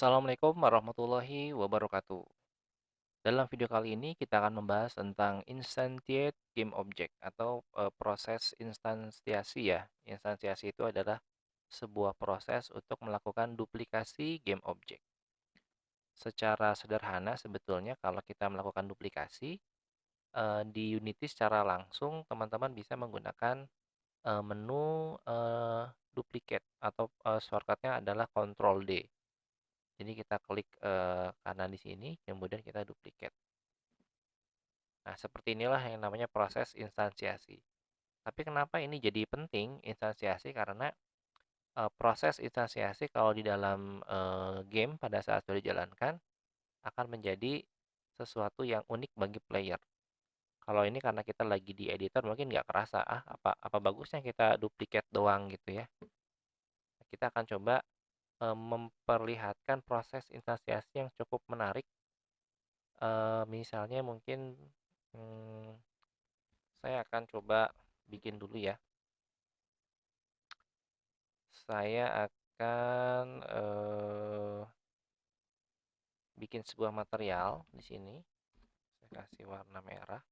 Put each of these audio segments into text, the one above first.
Assalamualaikum warahmatullahi wabarakatuh. Dalam video kali ini kita akan membahas tentang instantiate game object atau proses instansiasi ya. Instansiasi itu adalah sebuah proses untuk melakukan duplikasi game object. Secara sederhana sebetulnya kalau kita melakukan duplikasi di Unity secara langsung teman-teman bisa menggunakan menu duplicate atau shortcutnya adalah Ctrl D. Jadi kita klik kanan di sini, kemudian kita duplicate. Nah, seperti inilah yang namanya proses instansiasi. Tapi kenapa ini jadi penting instansiasi? Karena proses instansiasi kalau di dalam game pada saat sudah dijalankan akan menjadi sesuatu yang unik bagi player. Kalau ini karena kita lagi di editor mungkin nggak kerasa, apa bagusnya kita duplicate doang gitu ya. Kita akan coba memperlihatkan proses instansiasi yang cukup menarik. Misalnya mungkin hmm, saya akan coba bikin dulu ya. Saya akan bikin sebuah material di sini. Saya kasih warna merah.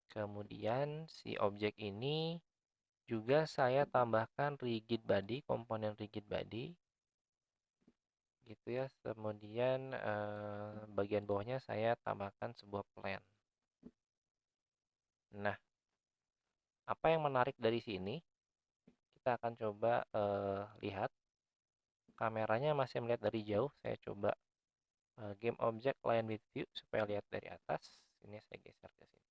Kemudian si objek ini juga saya tambahkan rigid body, komponen rigid body, gitu ya. Kemudian bagian bawahnya saya tambahkan sebuah plane. Nah, apa yang menarik dari sini? Kita akan coba lihat. Kameranya masih melihat dari jauh. Saya coba game object line with view supaya lihat dari atas. Ini saya geser ke sini.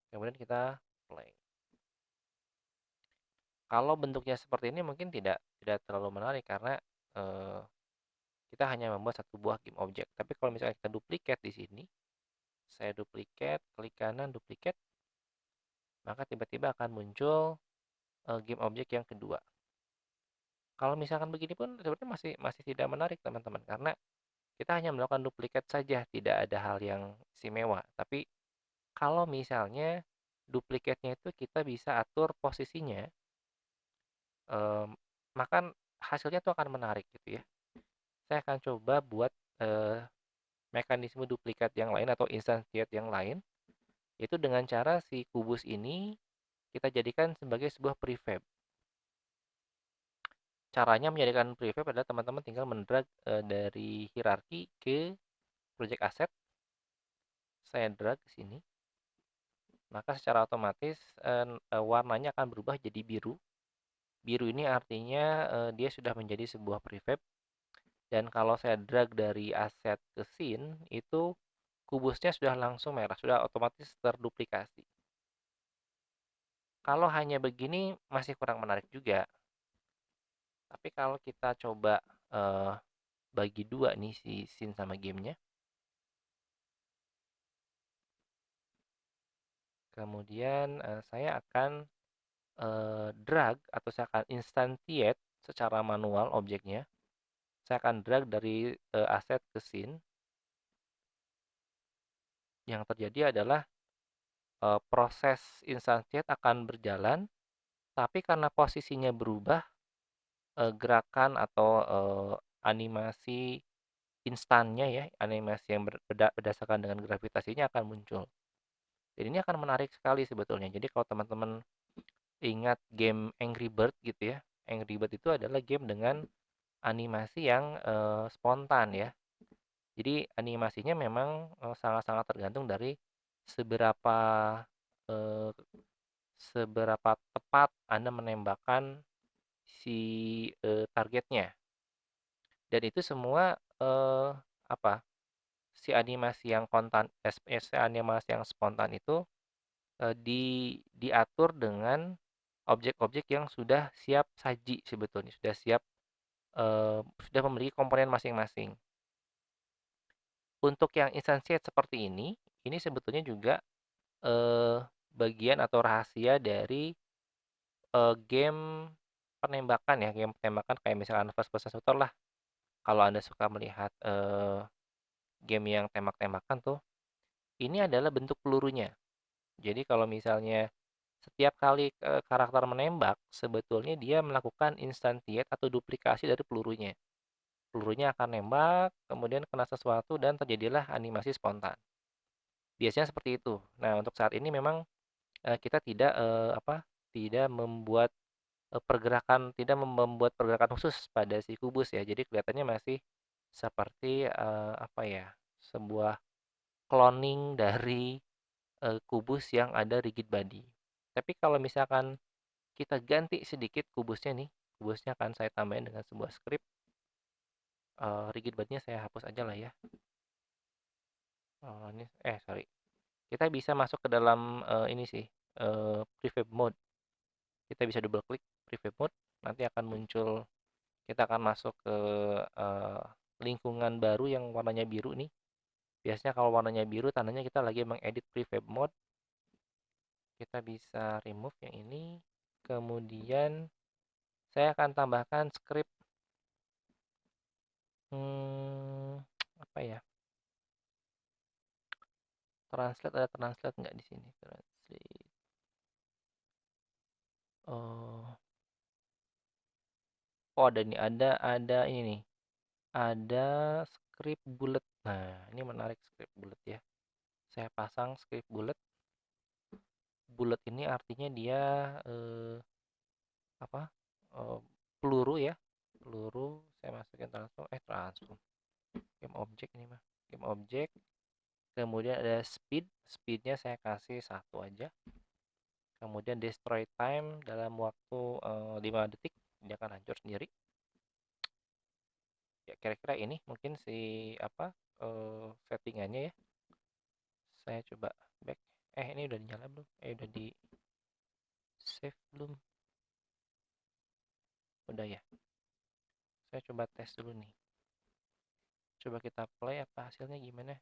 Kemudian kita play. Kalau bentuknya seperti ini mungkin tidak terlalu menarik karena eh, kita hanya membuat satu buah game object. Tapi kalau misalnya kita duplicate di sini, saya duplicate, klik kanan duplicate, maka tiba-tiba akan muncul game object yang kedua. Kalau misalkan begini pun sebenarnya masih masih tidak menarik teman-teman karena kita hanya melakukan duplikat saja, tidak ada hal yang istimewa. Tapi kalau misalnya duplikatnya itu kita bisa atur posisinya, em, maka hasilnya itu akan menarik gitu ya. Saya akan coba buat eh, mekanisme duplikat yang lain atau instantiate yang lain, itu dengan cara si kubus ini kita jadikan sebagai sebuah prefab. Caranya menjadikan prefab adalah teman-teman tinggal mendrag dari hierarki ke project asset. Saya drag ke sini, maka secara otomatis warnanya akan berubah jadi biru. Biru ini artinya dia sudah menjadi sebuah prefab. Dan kalau saya drag dari aset ke scene, itu kubusnya sudah langsung merah, sudah otomatis terduplikasi. Kalau hanya begini masih kurang menarik juga. Tapi kalau kita coba eh, bagi dua nih si scene sama gamenya. Kemudian saya akan drag atau saya akan instantiate secara manual objeknya. Saya akan drag dari aset ke scene. Yang terjadi adalah proses instantiate akan berjalan, tapi karena posisinya berubah, gerakan atau animasi instannya ya, animasi yang berdasarkan dengan gravitasinya akan muncul. Jadi ini akan menarik sekali sebetulnya. Jadi kalau teman-teman ingat game Angry Bird gitu ya, Angry Bird itu adalah game dengan animasi yang spontan ya. Jadi animasinya memang sangat-sangat tergantung dari seberapa eh, seberapa tepat Anda menembakkan si targetnya. Dan itu semua apa? Si animasi yang si animasi yang spontan itu diatur dengan objek-objek yang sudah siap saji sebetulnya, sudah siap sudah memiliki komponen masing-masing. Untuk yang instansiate seperti ini sebetulnya juga bagian atau rahasia dari game penembakan ya, game penembakan kayak misalkan first person shooter lah. Kalau Anda suka melihat game yang tembak-tembakan tuh, ini adalah bentuk pelurunya. Jadi kalau misalnya Setiap kali, karakter menembak, sebetulnya dia melakukan instantiate atau duplikasi dari pelurunya. Pelurunya akan nembak, kemudian kena sesuatu dan terjadilah animasi spontan. Biasanya seperti itu. Nah, untuk saat ini memang, kita tidak, tidak membuat, membuat pergerakan khusus pada si kubus ya. Jadi kelihatannya masih seperti, sebuah cloning dari, kubus yang ada rigid body. Tapi kalau misalkan kita ganti sedikit kubusnya nih, kubusnya akan saya tambahin dengan sebuah script, rigid body-nya saya hapus aja lah ya. Sorry. Kita bisa masuk ke dalam, ini sih, prefab mode. Kita bisa double klik prefab mode, nanti akan muncul, kita akan masuk ke, lingkungan baru yang warnanya biru nih. Biasanya kalau warnanya biru tandanya kita lagi mengedit prefab mode. Kita bisa remove yang ini, kemudian saya akan tambahkan script, apa ya, translate, ada translate nggak di sini? Translate. Oh, oh ada nih, ada ini nih, ada script bullet. Nah, ini menarik script bullet ya. Saya pasang script bullet. Bullet ini artinya dia, apa? eh, peluru ya. Peluru. Saya masukin transform. Game object ini mah. Game object. Kemudian ada speed. Speednya saya kasih 1 aja. Kemudian destroy time dalam waktu 5 detik. Dia akan hancur sendiri. Ya kira-kira ini mungkin settingannya ya. Saya coba back. Ini udah dinyala belum? Udah di save belum? Udah ya. Saya coba tes dulu nih. Coba kita play, apa hasilnya gimana.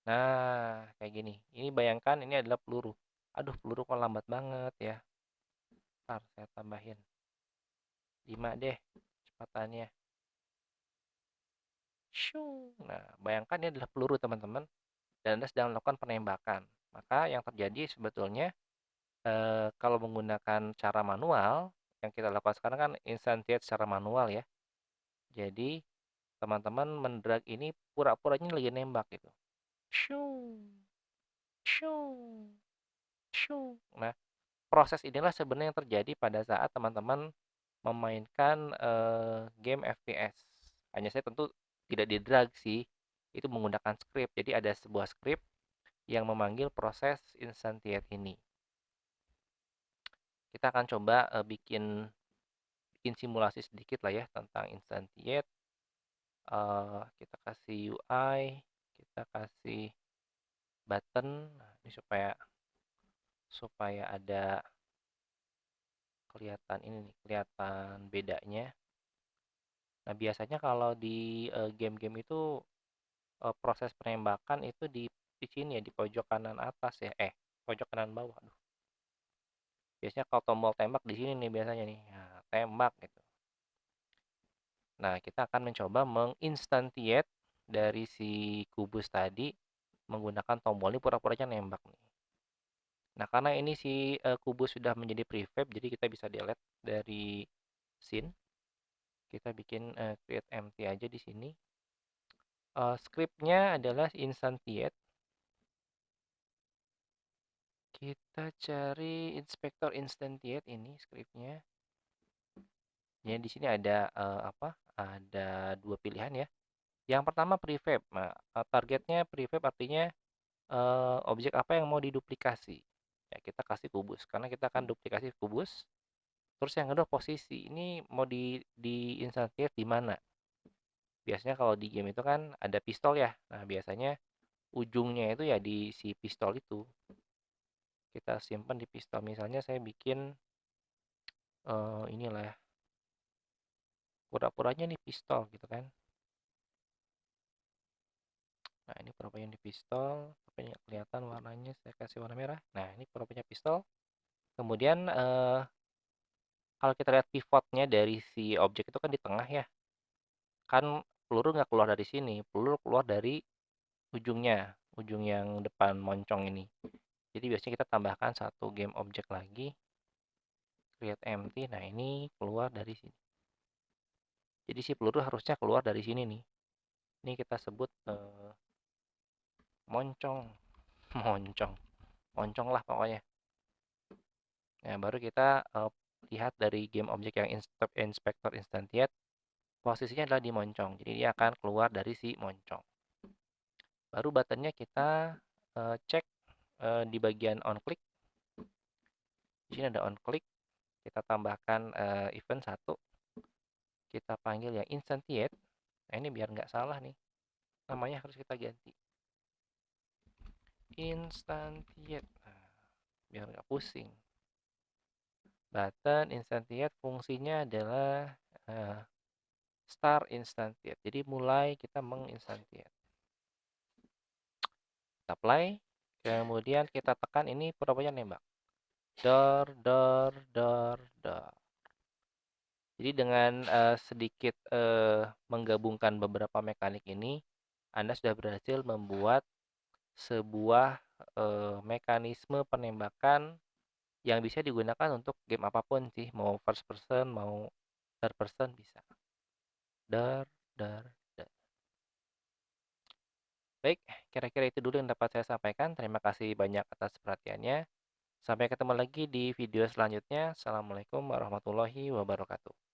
Nah, kayak gini. Ini bayangkan ini adalah peluru. Aduh, peluru kok lambat banget ya. Ntar saya tambahin 5 deh kecepatannya. Shoo. Nah, bayangkan ini adalah peluru teman-teman, dan Anda sedang melakukan penembakan. Maka yang terjadi sebetulnya, kalau menggunakan cara manual, yang kita lakukan sekarang kan instantiate secara manual ya. Jadi teman-teman mendrag ini pura-puranya lagi nembak gitu. Shoo, shoo, shoo. Nah, proses inilah sebenarnya yang terjadi pada saat teman-teman memainkan, game FPS. Hanya saya tentu tidak di-drag sih, itu menggunakan script. Jadi ada sebuah script yang memanggil proses instantiate ini. Kita akan coba, bikin bikin simulasi sedikit lah ya tentang instantiate. Kita kasih UI, kita kasih button. Nah, ini supaya supaya ada kelihatan ini nih, kelihatan bedanya. Nah, biasanya kalau di, game-game itu, proses penembakan itu di sini ya, di pojok kanan atas ya, pojok kanan bawah, aduh. Biasanya kalau tombol tembak di sini nih biasanya nih, nah, tembak gitu. Nah, kita akan mencoba menginstantiate dari si kubus tadi menggunakan tombol ini, pura-puranya nembak nih. Nah, karena ini si, kubus sudah menjadi prefab, jadi kita bisa delete dari scene. Kita bikin, create empty aja di sini. Scriptnya adalah instantiate. Kita cari inspector instantiate, ini scriptnya. Ya, di sini ada, ada 2 pilihan ya. Yang pertama prefab. Nah, targetnya prefab artinya, objek apa yang mau diduplikasi. Ya, kita kasih kubus, karena kita akan duplikasi kubus. Terus yang kedua posisi, ini mau di instantiate di mana. Biasanya kalau di game itu kan ada pistol ya. Nah, biasanya ujungnya itu ya di si pistol itu. Kita simpan di pistol. Misalnya saya bikin, inilah ya. Pura-puranya nih pistol gitu kan. Nah, ini pura-puranya di pistol, tapi nggak kelihatan warnanya, saya kasih warna merah. Nah, ini pura-puranya pistol. Kemudian, kalau kita lihat pivotnya dari si objek itu kan di tengah ya. Kan peluru nggak keluar dari sini, peluru keluar dari ujungnya, ujung yang depan moncong ini. Jadi biasanya kita tambahkan satu game object lagi, create empty. Nah, ini keluar dari sini. Jadi si peluru harusnya keluar dari sini nih. Ini kita sebut moncong, moncong, moncong lah pokoknya. Nah, baru kita lihat dari game object yang inspector instantiate, posisinya adalah di moncong. Jadi dia akan keluar dari si moncong. Baru buttonnya kita cek di bagian on click. Di sini ada on click. Kita tambahkan event 1. Kita panggil yang instantiate. Nah, ini biar nggak salah nih. Namanya harus kita ganti. Instantiate. Nah, biar nggak pusing. Button instantiate fungsinya adalah start instantiate. Jadi mulai kita menginstantiate. Kita play. Kemudian kita tekan ini pura-pura nembak. Dor, dor, dor, dor. Jadi dengan sedikit menggabungkan beberapa mekanik ini, Anda sudah berhasil membuat sebuah mekanisme penembakan yang bisa digunakan untuk game apapun sih, mau first person, mau third person bisa. Dar, dar, dar. Baik, kira-kira itu dulu yang dapat saya sampaikan. Terima kasih banyak atas perhatiannya. Sampai ketemu lagi di video selanjutnya. Assalamualaikum warahmatullahi wabarakatuh.